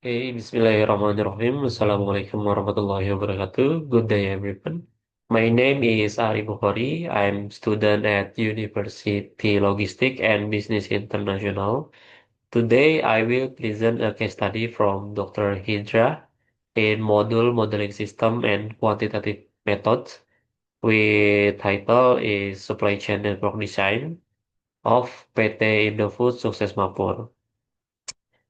Hey, Bismillahirrahmanirrahim. Assalamualaikum warahmatullahi wabarakatuh. Good day, everyone. My name is Ari Bukhari. I'm student at University Logistics and Business International. Today, I will present a case study from Dr. Hidra in Module Modeling System and Quantitative Methods, with title is Supply Chain Network Design of PT Indofood Sukses Mapur.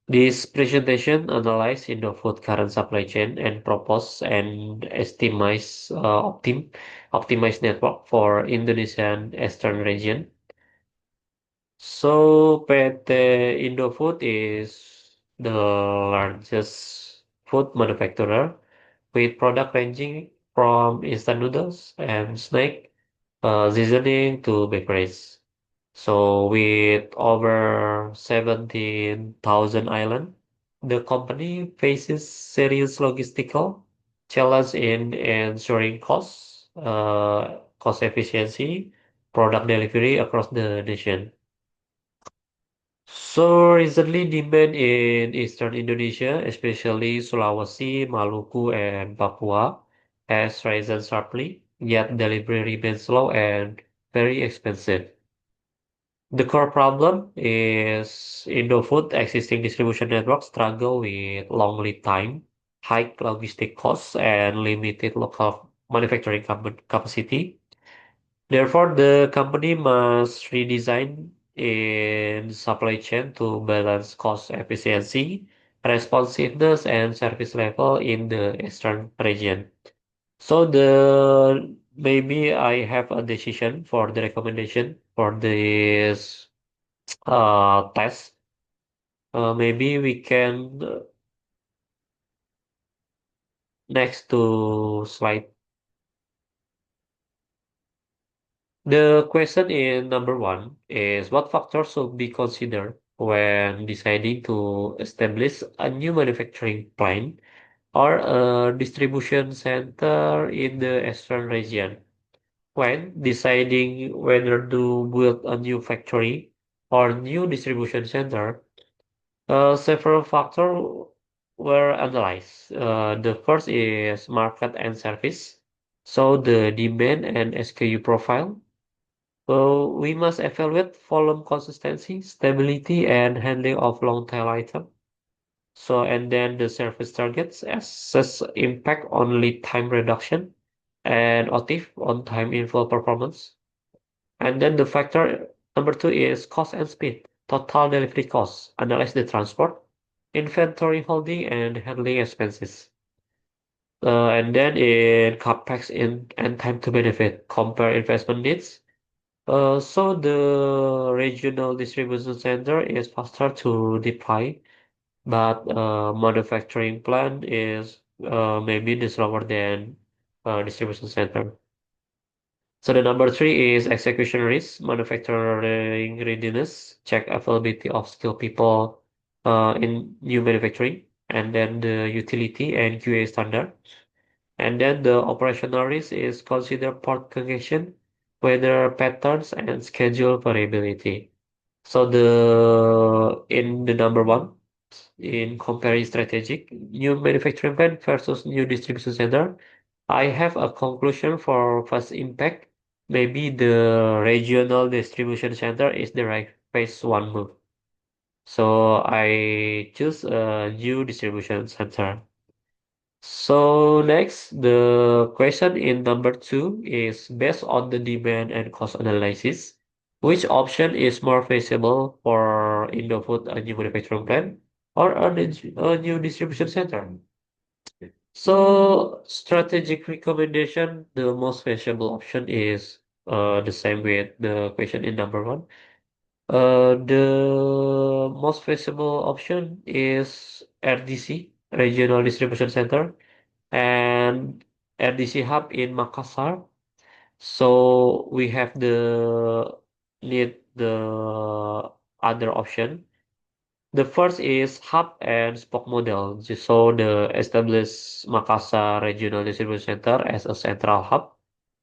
This presentation analyzes Indofood current supply chain and propose and estimates optimized network for Indonesian Eastern region. So PT Indofood is the largest food manufacturer with product ranging from instant noodles and snack seasoning to bakeries. So with over 17,000 island, the company faces serious logistical challenge in ensuring cost efficiency, product delivery across the nation. So recently demand in Eastern Indonesia, especially Sulawesi, Maluku, and Papua, has risen sharply, yet delivery remains slow and very expensive. The core problem is Indofood existing distribution networks struggle with long lead time, high logistic costs, and limited local manufacturing capacity. Therefore, the company must redesign its supply chain to balance cost efficiency, responsiveness, and service level in the eastern region. So the maybe I have a decision for the recommendation for this test. Maybe we can next to slide. The question in number one is what factors should be considered when deciding to establish a new manufacturing plant or a distribution center in the eastern region? When deciding whether to build a new factory or new distribution center, several factors were analyzed. The first is market and service. So the demand and SKU profile. We must evaluate volume consistency, stability, and handling of long tail item. So and then the service targets assess impact on lead time reduction and OTIF on time in full performance. And then the factor number two is cost and speed. Total delivery costs. Analyze the transport, inventory holding, and handling expenses. And then in capex in and time to benefit. Compare investment needs. So the regional distribution center is faster to deploy, but manufacturing plant is maybe the slower than distribution center. So the number three is execution risk, manufacturing readiness, check availability of skilled people in new manufacturing, and then the utility and QA standard. And then the operational risk is consider port congestion, weather patterns, and schedule variability. So the in the number one, in comparing strategic new manufacturing plant versus new distribution center, I have a conclusion for first impact. Maybe the regional distribution center is the right phase one move. So I choose a new distribution center. So next, the question in number two is based on the demand and cost analysis. Which option is more feasible for Indofood, a new manufacturing plant, or a new distribution center? So strategic recommendation, the most feasible option is the same with the question in number one. The most feasible option is RDC, Regional Distribution Center, and RDC Hub in Makassar. So we have the need the other option. The first is hub and spoke model. So the established Makassar Regional Distribution Center as a central hub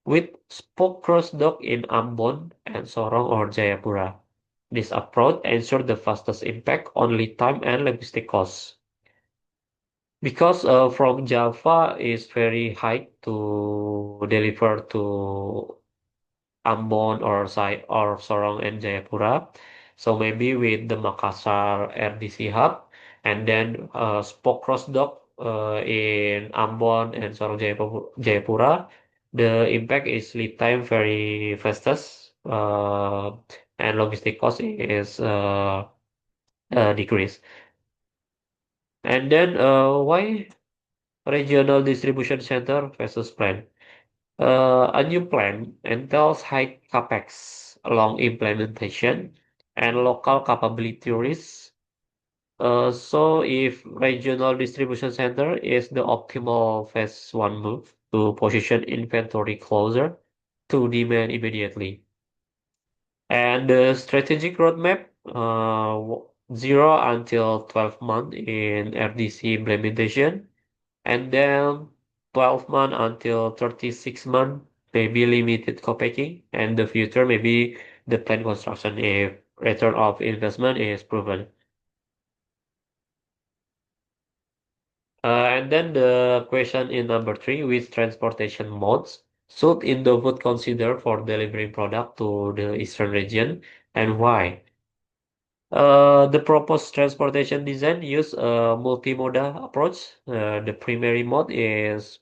with spoke cross dock in Ambon and Sorong or Jayapura. This approach ensures the fastest impact on lead time and logistic costs. Because from Java is very high to deliver to Ambon or Sorong and Jayapura. So maybe with the Makassar RDC hub and then spoke cross dock in Ambon and Sorong Jayapura, the impact is lead time very fastest and logistic cost is decreased. And then why regional distribution center versus plan? A new plan entails high capex, long implementation, and local capability risks. So if regional distribution center is the optimal phase one move to position inventory closer to demand immediately. And the strategic roadmap, 0 until 12 month in RDC implementation, and then 12 month until 36 month, maybe limited co-packing, and the future maybe the planned construction if return of investment is proven. And then the question in number three, which transportation modes should Indofood consider for delivering product to the eastern region and why? The proposed transportation design use a multimodal approach. The primary mode is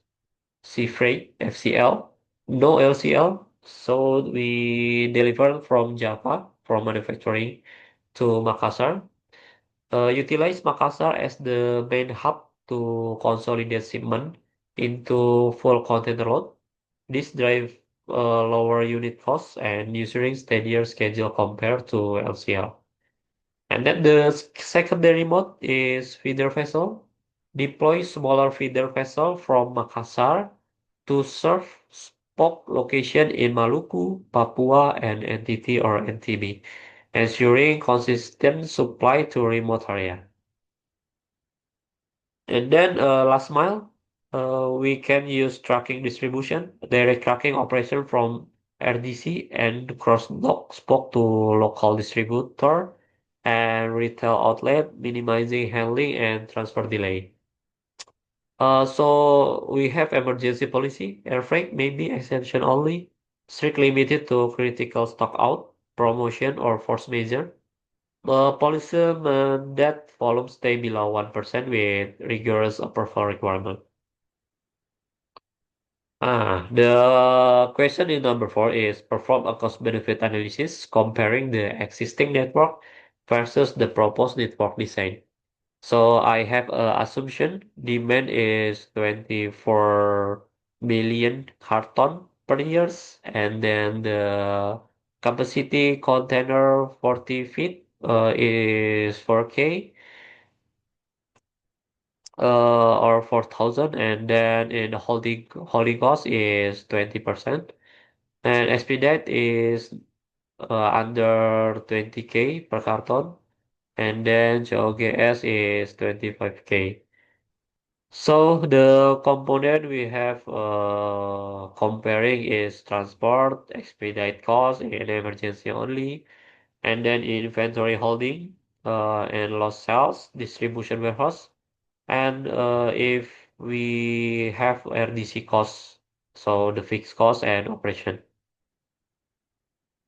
sea freight, FCL, no LCL. So we deliver from Java, from manufacturing to Makassar. Utilize Makassar as the main hub to consolidate shipment into full container load. This drive lower unit costs and ensuring steadier schedule compared to LCL. And then the secondary mode is feeder vessel. Deploy smaller feeder vessel from Makassar to serve spoke location in Maluku, Papua, and NTT or NTB, ensuring consistent supply to remote area. And then last mile, we can use tracking distribution, direct tracking operation from RDC and cross-dock spoke to local distributor and retail outlet, minimizing handling and transfer delay. So we have emergency policy, air freight may be exemption only, strict limited to critical stock out, promotion or force measure. Policy that volume stay below 1% with rigorous approval requirement. The question in number four is perform a cost benefit analysis comparing the existing network versus the proposed network design. So I have a assumption demand is 24 million carton per years, and then the capacity container 40 feet is 4K or 4,000, and then in the holding cost is 20%, and expedite is under 20K per carton, and then COGS is 25K. So the component we have comparing is transport, expedite cost, and emergency only, and then inventory holding, and lost sales, distribution warehouse, and if we have RDC costs, so the fixed cost and operation.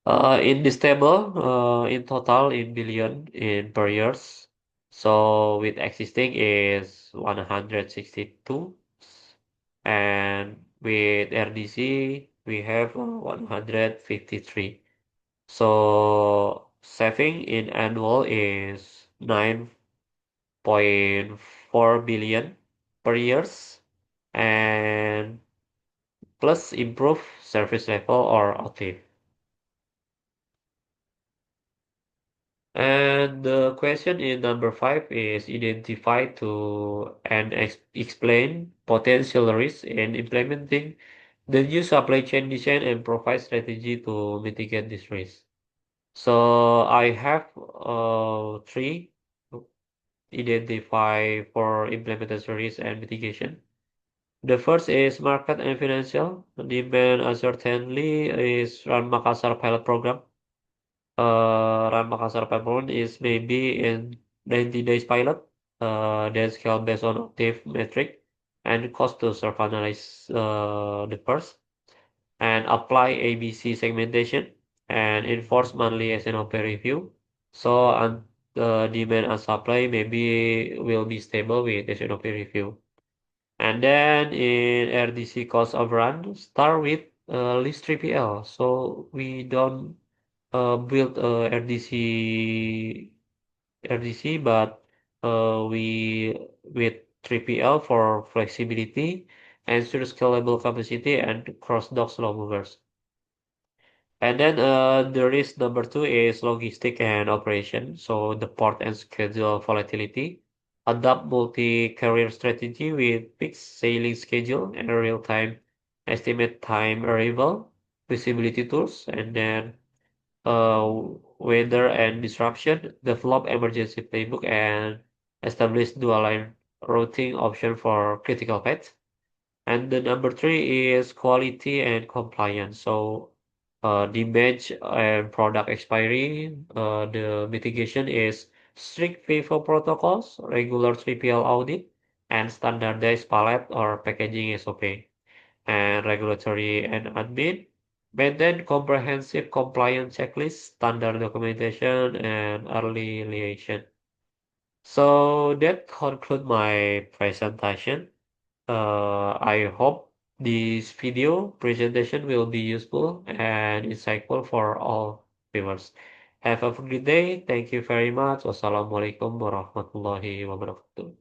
In this table, in total in billion in per years. So with existing is 162, and with RDC we have 153. So saving in annual is 9.4 billion per years, and plus improve service level or OTIF. And the question in number five is identify to and explain potential risks in implementing the new supply chain design and provide strategy to mitigate this risk. So I have three to identify for implementation risk and mitigation. The first is market and financial. Demand uncertainty is run Makassar pilot program. Run Makassar pilot program is maybe in 90 days pilot. then scale based on active metric and cost to serve analyze the first, and apply ABC segmentation and enforce monthly SNOP review. So demand and supply maybe will be stable with SNOP review. And then in RDC cost overrun, start with list 3PL. So we don't build RDC, but we with 3PL for flexibility, ensure scalable capacity, and cross-dock slow movers. And then the risk number two is logistic and operation. So the port and schedule volatility. Adopt multi-carrier strategy with fixed sailing schedule and real-time estimate time arrival, visibility tools, and then uh, weather and disruption. Develop emergency playbook and establish dual line routing option for critical paths. And the number three is quality and compliance. So, damage and product expiry. The mitigation is strict FIFO protocols, regular 3PL audit, and standardized pallet or packaging SOP, and regulatory and admin. Maintain comprehensive compliance checklist, standard documentation, and early liaison. So that concludes my presentation. I hope this video presentation will be useful and insightful for all viewers. Have a good day. Thank you very much. Wassalamualaikum warahmatullahi wabarakatuh.